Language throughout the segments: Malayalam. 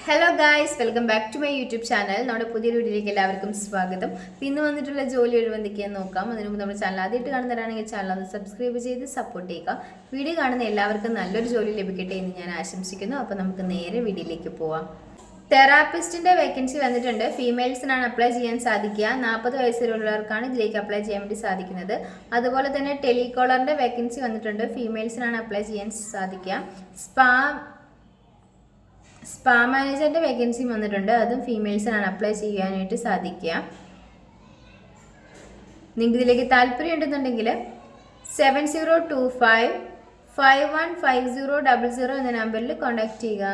Hello guys, welcome back to my YouTube channel. നമ്മുടെ പുതിയൊരു വീഡിയോയിലേക്ക് എല്ലാവർക്കും സ്വാഗതം. ഇന്ന് വന്നിട്ടുള്ള ജോലി ഒഴിവെന്തൊക്കെയാന്ന് നോക്കാം. അതിനു മുമ്പ് നമ്മുടെ ചാനൽ ആദ്യമായിട്ട് കാണുന്നവരാണെങ്കിൽ ചാനൽ ഒന്ന് സബ്സ്ക്രൈബ് ചെയ്ത് സപ്പോർട്ട് ചെയ്യുക. വീഡിയോ കാണുന്ന എല്ലാവർക്കും നല്ലൊരു ജോലി ലഭിക്കട്ടെ എന്ന് ഞാൻ ആശംസിക്കുന്നു. അപ്പോൾ നമുക്ക് നേരെ വീഡിയോയിലേക്ക് പോവാം. തെറാപ്പിസ്റ്റിന്റെ വേക്കൻസി വന്നിട്ടുണ്ട്. ഫീമെയിൽസിനാണ് അപ്ലൈ ചെയ്യാൻ സാധിക്കുക. 40 വയസ്സിലുള്ളവർക്കാണ് ഇതിലേക്ക് അപ്ലൈ ചെയ്യാൻ വേണ്ടി സാധിക്കുന്നത്. അതുപോലെ തന്നെ ടെലികോളറിന്റെ വേക്കൻസി വന്നിട്ടുണ്ട്. ഫീമെയിൽസിനാണ് അപ്ലൈ ചെയ്യാൻ സാധിക്കുക. സ്പാ മാനേജറിന്റെ വേക്കൻസി വന്നിട്ടുണ്ട്. അതും ഫീമെയിൽസിനാണ് അപ്ലൈ ചെയ്യാനായിട്ട് സാധിക്കുക. നിങ്ങൾക്ക് ഇതിലേക്ക് താല്പര്യം ഉണ്ടെന്നുണ്ടെങ്കിൽ 7025515000 എന്ന നമ്പറിൽ കോൺടാക്ട് ചെയ്യുക.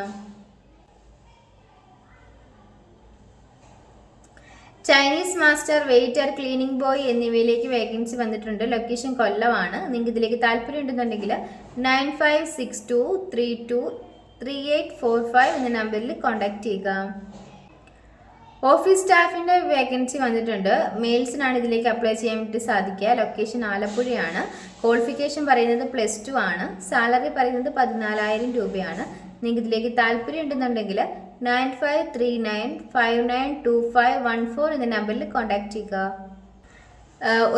Chinese master, waiter, cleaning boy എന്നിവയിലേക്ക് വേക്കൻസി വന്നിട്ടുണ്ട്. ലൊക്കേഷൻ കൊല്ലമാണ്. നിങ്ങൾക്ക് ഇതിലേക്ക് താല്പര്യം ഉണ്ടെന്നുണ്ടെങ്കിൽ 9562323845 എന്ന നമ്പറിൽ കോൺടാക്ട് ചെയ്യുക. ഓഫീസ് സ്റ്റാഫിൻ്റെ വേക്കൻസി വന്നിട്ടുണ്ട്. മെയിൽസിനാണ് ഇതിലേക്ക് അപ്ലൈ ചെയ്യാൻ വേണ്ടി സാധിക്കുക. ലൊക്കേഷൻ ആലപ്പുഴയാണ്. ക്വാളിഫിക്കേഷൻ പറയുന്നത് +2 ആണ്. സാലറി പറയുന്നത് 14,000 രൂപയാണ്. നിങ്ങൾക്ക് ഇതിലേക്ക് താല്പര്യം ഉണ്ടെന്നുണ്ടെങ്കിൽ 9539592514 എന്ന നമ്പറിൽ കോൺടാക്ട് ചെയ്യുക.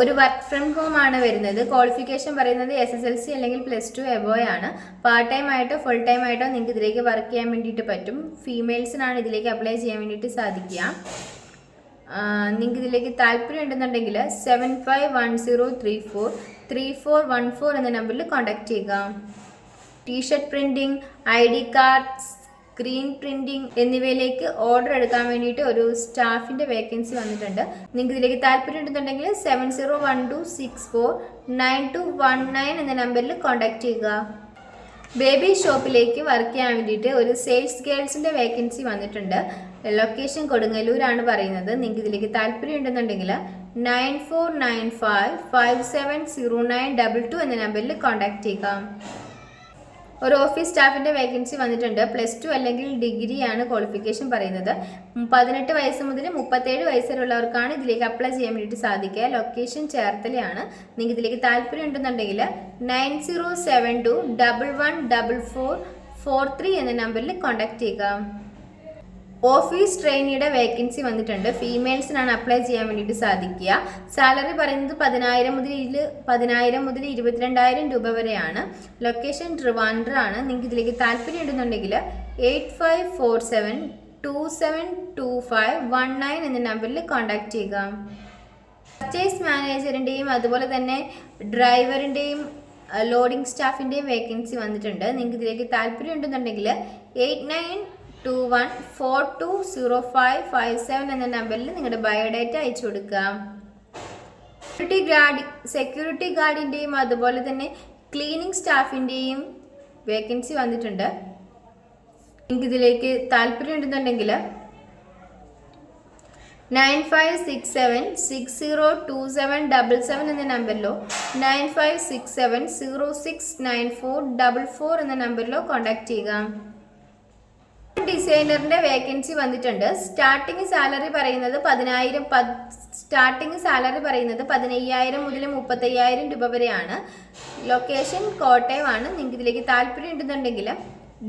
ഒരു വർക്ക് ഫ്രം ഹോം ആണ് വരുന്നത്. ക്വാളിഫിക്കേഷൻ പറയുന്നത് SSLC അല്ലെങ്കിൽ +2 എബോവ് ആണ്. പാർട്ട് ടൈം ആയിട്ടോ ഫുൾ ടൈം ആയിട്ടോ നിങ്ങൾക്ക് ഇതിലേക്ക് വർക്ക് ചെയ്യാൻ വേണ്ടിയിട്ട് പറ്റും. ഫീമെയിൽസിനാണ് ഇതിലേക്ക് അപ്ലൈ ചെയ്യാൻ വേണ്ടിയിട്ട് സാധിക്കുക. നിങ്ങൾക്ക് ഇതിലേക്ക് താല്പര്യം ഉണ്ടെന്നുണ്ടെങ്കിൽ 7510343414 എന്ന നമ്പറിൽ കോൺടാക്ട് ചെയ്യുക. T shirt printing, ID card, screen printing എന്നിവയിലേക്ക് ഓർഡർ എടുക്കാൻ വേണ്ടിയിട്ട് ഒരു സ്റ്റാഫിന്റെ വേക്കൻസി വന്നിട്ടുണ്ട്. നിങ്ങൾക്ക് ഇതിലേക്ക് താല്പര്യം ഉണ്ടെന്നുണ്ടെങ്കിൽ 7012649219 എന്ന നമ്പറിൽ കോൺടാക്ട് ചെയ്യുക. ബേബി ഷോപ്പിലേക്ക് വർക്ക് ചെയ്യാൻ വേണ്ടിയിട്ട് ഒരു സെയിൽസ് ഗേൾസിന്റെ വേക്കൻസി വന്നിട്ടുണ്ട്. ലൊക്കേഷൻ കൊടുങ്ങല്ലൂരാണ് പറയുന്നത്. നിങ്ങൾക്ക് ഇതിലേക്ക് താല്പര്യം ഉണ്ടെന്നുണ്ടെങ്കിൽ 9495570922 എന്ന നമ്പറിൽ കോൺടാക്ട് ചെയ്യുക. ഒരു ഓഫീസ് സ്റ്റാഫിന്റെ വേക്കൻസി വന്നിട്ടുണ്ട്. +2 അല്ലെങ്കിൽ ഡിഗ്രിയാണ് ക്വാളിഫിക്കേഷൻ പറയുന്നത്. 18 വയസ്സ് മുതൽ 37 വയസ്സ് വരെയുള്ളവർക്കാണ് ഇതിലേക്ക് അപ്ലൈ ചെയ്യാൻ വേണ്ടിയിട്ട് സാധിക്കുക. ലൊക്കേഷൻ ചേർത്തലയാണ്. നിങ്ങൾക്ക് ഇതിലേക്ക് താല്പര്യം ഉണ്ടെന്നുണ്ടെങ്കിൽ 9072114443 എന്ന നമ്പറിൽ കോൺടാക്ട് ചെയ്യുക. ഓഫീസ് ട്രെയിനിയുടെ വേക്കൻസി വന്നിട്ടുണ്ട്. ഫീമെയിൽസിനാണ് അപ്ലൈ ചെയ്യാൻ വേണ്ടിയിട്ട് സാധിക്കുക. സാലറി പറയുന്നത് 10,000 മുതൽ 22,000 രൂപ വരെയാണ്. ലൊക്കേഷൻ ട്രിവാൻഡ്രം ആണ്. നിങ്ങൾക്ക് ഇതിലേക്ക് താല്പര്യം ഉണ്ടെന്നുണ്ടെങ്കിൽ 8547272519 എന്ന നമ്പറിൽ കോൺടാക്ട് ചെയ്യുക. പർച്ചേസ് മാനേജറിൻ്റെയും അതുപോലെ തന്നെ ഡ്രൈവറിൻ്റെയും ലോഡിംഗ് സ്റ്റാഫിൻ്റെയും വേക്കൻസി വന്നിട്ടുണ്ട്. നിങ്ങൾക്ക് ഇതിലേക്ക് താല്പര്യം ഉണ്ടെന്നുണ്ടെങ്കിൽ 8921420557 എന്ന നമ്പറിൽ നിങ്ങളുടെ ബയോഡേറ്റ അയച്ചു കൊടുക്കുക. സെക്യൂരിറ്റി ഗാർഡിൻ്റെയും അതുപോലെ തന്നെ ക്ലീനിങ് സ്റ്റാഫിൻ്റെയും വേക്കൻസി വന്നിട്ടുണ്ട്. നിങ്ങൾക്ക് ഇതിലേക്ക് താല്പര്യം ഉണ്ടെന്നുണ്ടെങ്കിൽ 9567602777 എന്ന നമ്പറിലോ 9567069444 എന്ന നമ്പറിലോ കോൺടാക്ട് ചെയ്യുക. ഡിസൈനറിന്റെ വേക്കൻസി വന്നിട്ടുണ്ട്. സ്റ്റാർട്ടിംഗ് സാലറി പറയുന്നത് 15,000 മുതൽ 35,000 രൂപ വരെയാണ്. ലൊക്കേഷൻ കോട്ടയമാണ്. നിങ്ങൾക്ക് ഇതിലേക്ക് താല്പര്യം ഉണ്ടെന്നുണ്ടെങ്കിൽ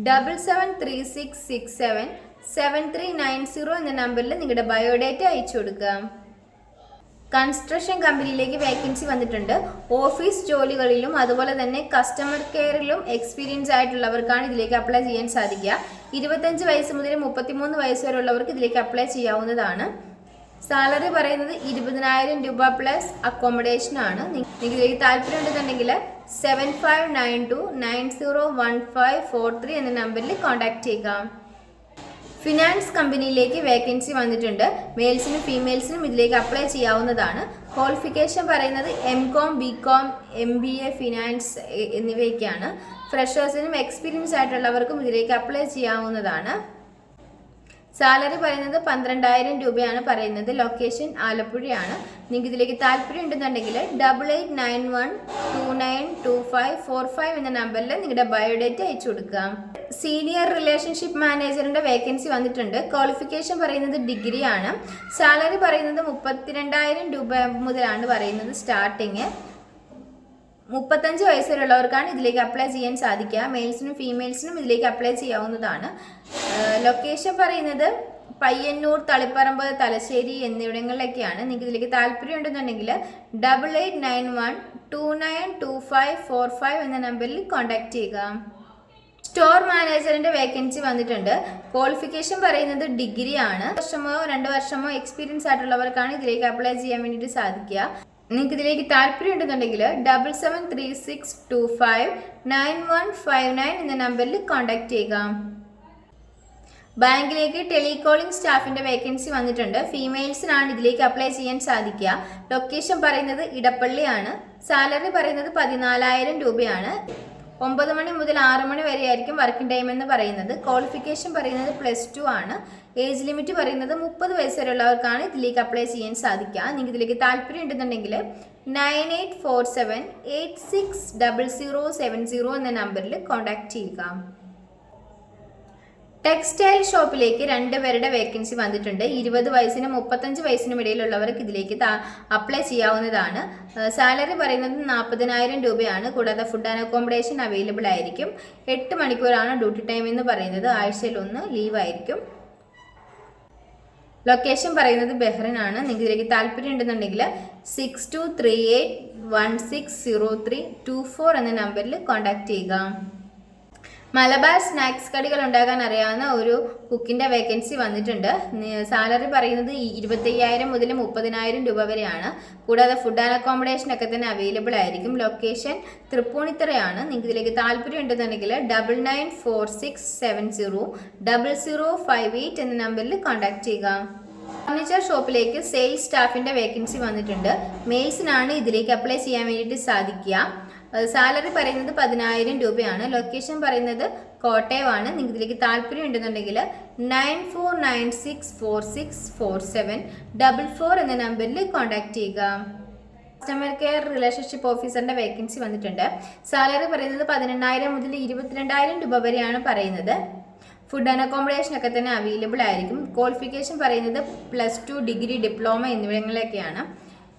7736677390 എന്ന നമ്പറിൽ നിങ്ങളുടെ ബയോഡേറ്റ അയച്ചു കൊടുക്കുക. കൺസ്ട്രക്ഷൻ കമ്പനിയിലേക്ക് വേക്കൻസി വന്നിട്ടുണ്ട്. ഓഫീസ് ജോലികളിലും അതുപോലെ തന്നെ കസ്റ്റമർ കെയറിലും എക്സ്പീരിയൻസ് ആയിട്ടുള്ളവർക്കാണ് ഇതിലേക്ക് അപ്ലൈ ചെയ്യാൻ സാധിക്കുക. 25 വയസ്സ് മുതൽ 33 വയസ്സ് വരെയുള്ളവർക്ക് ഇതിലേക്ക് അപ്ലൈ ചെയ്യാവുന്നതാണ്. സാലറി പറയുന്നത് 20,000 രൂപ പ്ലസ് അക്കോമഡേഷൻ ആണ്. നിങ്ങൾക്ക് ഇതിലേക്ക് താല്പര്യം ഉണ്ടെന്നുണ്ടെങ്കിൽ 7592901543 എന്ന നമ്പറിൽ കോൺടാക്ട് ചെയ്യുക. ഫിനാൻസ് കമ്പനിയിലേക്ക് വേക്കൻസി വന്നിട്ടുണ്ട്. മെയിൽസിനും ഫീമെയിൽസിനും ഇതിലേക്ക് അപ്ലൈ ചെയ്യാവുന്നതാണ്. ക്വാളിഫിക്കേഷൻ പറയുന്നത് MCOM, BCOM, MBA, ഫിനാൻസ് എന്നിവയൊക്കെയാണ്. ഫ്രഷേഴ്സിനും എക്സ്പീരിയൻസ് ആയിട്ടുള്ളവർക്കും ഇതിലേക്ക് അപ്ലൈ ചെയ്യാവുന്നതാണ്. സാലറി പറയുന്നത് 12,000 രൂപയാണ് പറയുന്നത്. ലൊക്കേഷൻ ആലപ്പുഴയാണ്. നിങ്ങൾക്ക് ഇതിലേക്ക് താല്പര്യം ഉണ്ടെന്നുണ്ടെങ്കിൽ 8891292545 എന്ന നമ്പറിൽ നിങ്ങളുടെ ബയോഡേറ്റ അയച്ചു കൊടുക്കുക. സീനിയർ റിലേഷൻഷിപ്പ് മാനേജറിന്റെ വേക്കൻസി വന്നിട്ടുണ്ട്. ക്വാളിഫിക്കേഷൻ പറയുന്നത് ഡിഗ്രിയാണ്. സാലറി പറയുന്നത് 32,000 രൂപ മുതലാണ് പറയുന്നത് സ്റ്റാർട്ടിങ്. 35 വയസ്സ് വരെയുള്ളവർക്കാണ് ഇതിലേക്ക് അപ്ലൈ ചെയ്യാൻ സാധിക്കുക. മെയിൽസിനും ഫീമെയിൽസിനും ഇതിലേക്ക് അപ്ലൈ ചെയ്യാവുന്നതാണ്. ലൊക്കേഷൻ പറയുന്നത് പയ്യന്നൂർ, തളിപ്പറമ്പ്, തലശ്ശേരി എന്നിവിടങ്ങളിലൊക്കെയാണ്. നിങ്ങൾക്ക് ഇതിലേക്ക് താല്പര്യം ഉണ്ടെന്നുണ്ടെങ്കിൽ 8891292545 എന്ന നമ്പറിൽ കോൺടാക്ട് ചെയ്യുക. സ്റ്റോർ മാനേജറിന്റെ വേക്കൻസി വന്നിട്ടുണ്ട്. ക്വാളിഫിക്കേഷൻ പറയുന്നത് ഡിഗ്രി ആണ്. 1 വർഷമോ 2 വർഷമോ എക്സ്പീരിയൻസ് ആയിട്ടുള്ളവർക്കാണ് ഇതിലേക്ക് അപ്ലൈ ചെയ്യാൻ വേണ്ടിയിട്ട് സാധിക്കുക. നിങ്ങൾക്ക് ഇതിലേക്ക് താല്പര്യം ഉണ്ടെന്നുണ്ടെങ്കിൽ 7736259159 എന്ന നമ്പറിൽ കോൺടാക്ട് ചെയ്യുക. ബാങ്കിലേക്ക് ടെലികോളിംഗ് സ്റ്റാഫിന്റെ വേക്കൻസി വന്നിട്ടുണ്ട്. ഫീമെയിൽസിനാണ് ഇതിലേക്ക് അപ്ലൈ ചെയ്യാൻ സാധിക്കുക. ലൊക്കേഷൻ പറയുന്നത് ഇടപ്പള്ളിയാണ്. സാലറി പറയുന്നത് 14,000 രൂപയാണ്. 9 മണി മുതൽ 6 മണി വരെ ആയിരിക്കും വർക്കിംഗ് ടൈം എന്ന് പറയുന്നത്. ക്വാളിഫിക്കേഷൻ പറയുന്നത് +2 ആണ്. ഏജ് ലിമിറ്റ് പറയുന്നത് 30 വയസ്സ് വരെയുള്ളവർക്കാണ് ഇതിലേക്ക് അപ്ലൈ ചെയ്യാൻ സാധിക്കുക. നിങ്ങൾക്ക് ഇതിലേക്ക് താല്പര്യം ഉണ്ടെന്നുണ്ടെങ്കിൽ 9847860070 എന്ന നമ്പറിൽ കോൺടാക്ട് ചെയ്യുക. ടെക്സ്റ്റൈൽ ഷോപ്പിലേക്ക് 2 പേരുടെ വേക്കൻസി വന്നിട്ടുണ്ട്. 20 വയസ്സിനും 35 വയസ്സിനും ഇടയിലുള്ളവർക്ക് ഇതിലേക്ക് അപ്ലൈ ചെയ്യാവുന്നതാണ്. സാലറി പറയുന്നത് 40,000 രൂപയാണ്. കൂടാതെ ഫുഡ് ആൻഡ് അക്കോമഡേഷൻ അവൈലബിൾ ആയിരിക്കും. 8 മണിക്കൂറാണ് ഡ്യൂട്ടി ടൈം എന്ന് പറയുന്നത്. ആഴ്ചയിൽ 1 ലീവ് ആയിരിക്കും. ലൊക്കേഷൻ പറയുന്നത് ബഹ്റിൻ ആണ്. നിങ്ങൾക്ക് ഇതിലേക്ക് താല്പര്യം ഉണ്ടെന്നുണ്ടെങ്കിൽ 6238160324 എന്ന നമ്പറിൽ കോൺടാക്ട് ചെയ്യുക. മലബാർ സ്നാക്സ് കടികൾ ഉണ്ടാക്കാൻ അറിയാവുന്ന ഒരു കുക്കിൻ്റെ വേക്കൻസി വന്നിട്ടുണ്ട്. സാലറി പറയുന്നത് 25,000 മുതൽ 30,000 രൂപ വരെയാണ്. കൂടാതെ ഫുഡ് ആൻഡ് അക്കോമഡേഷൻ ഒക്കെ തന്നെ അവൈലബിൾ ആയിരിക്കും. ലൊക്കേഷൻ തൃപ്പൂണിത്തറയാണ്. നിങ്ങൾക്ക് ഇതിലേക്ക് താല്പര്യം ഉണ്ടെന്നുണ്ടെങ്കിൽ 9946700058 എന്ന നമ്പറിൽ കോൺടാക്ട് ചെയ്യുക. ഫർണിച്ചർ ഷോപ്പിലേക്ക് സെയിൽസ് സ്റ്റാഫിൻ്റെ വേക്കൻസി വന്നിട്ടുണ്ട്. മെയിൽസിനാണ് ഇതിലേക്ക് അപ്ലൈ ചെയ്യാൻ വേണ്ടിയിട്ട് സാധിക്കുക. സാലറി പറയുന്നത് 10,000 രൂപയാണ്. ലൊക്കേഷൻ പറയുന്നത് കോട്ടയമാണ്. നിങ്ങൾക്ക് ഇതിലേക്ക് താല്പര്യം ഉണ്ടെന്നുണ്ടെങ്കിൽ 9496464744 എന്ന നമ്പറിൽ കോൺടാക്ട് ചെയ്യുക. കസ്റ്റമർ കെയർ റിലേഷൻഷിപ്പ് ഓഫീസറിന്റെ വേക്കൻസി വന്നിട്ടുണ്ട്. സാലറി പറയുന്നത് 18,000 മുതൽ 22,000 രൂപ വരെയാണ് പറയുന്നത്. ഫുഡ് ആൻഡ് അക്കോമഡേഷൻ ഒക്കെ തന്നെ അവൈലബിൾ ആയിരിക്കും. ക്വാളിഫിക്കേഷൻ പറയുന്നത് +2 ഡിഗ്രി, ഡിപ്ലോമ എന്നിവിടങ്ങളിലൊക്കെയാണ്.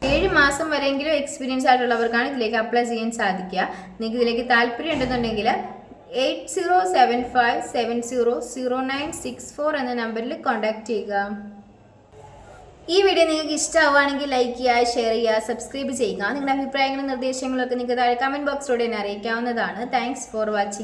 7 മാസം വരെയെങ്കിലും എക്സ്പീരിയൻസ് ആയിട്ടുള്ളവർക്കാണ് ഇതിലേക്ക് അപ്ലൈ ചെയ്യാൻ സാധിക്കുക. നിങ്ങൾക്ക് ഇതിലേക്ക് താല്പര്യം ഉണ്ടെന്നുണ്ടെങ്കിൽ 8075700964 എന്ന നമ്പറിൽ കോൺടാക്ട് ചെയ്യുക. ഈ വീഡിയോ നിങ്ങൾക്ക് ഇഷ്ടമാവുകയാണെങ്കിൽ ലൈക്ക് ചെയ്യുക, ഷെയർ ചെയ്യുക, സബ്സ്ക്രൈബ് ചെയ്യുക. നിങ്ങളുടെ അഭിപ്രായങ്ങളും നിർദ്ദേശങ്ങളും ഒക്കെ നിങ്ങൾക്ക് താഴെ കമൻറ്റ് ബോക്സിലൂടെ എന്നെ അറിയിക്കാവുന്നതാണ്. Thanks for watching.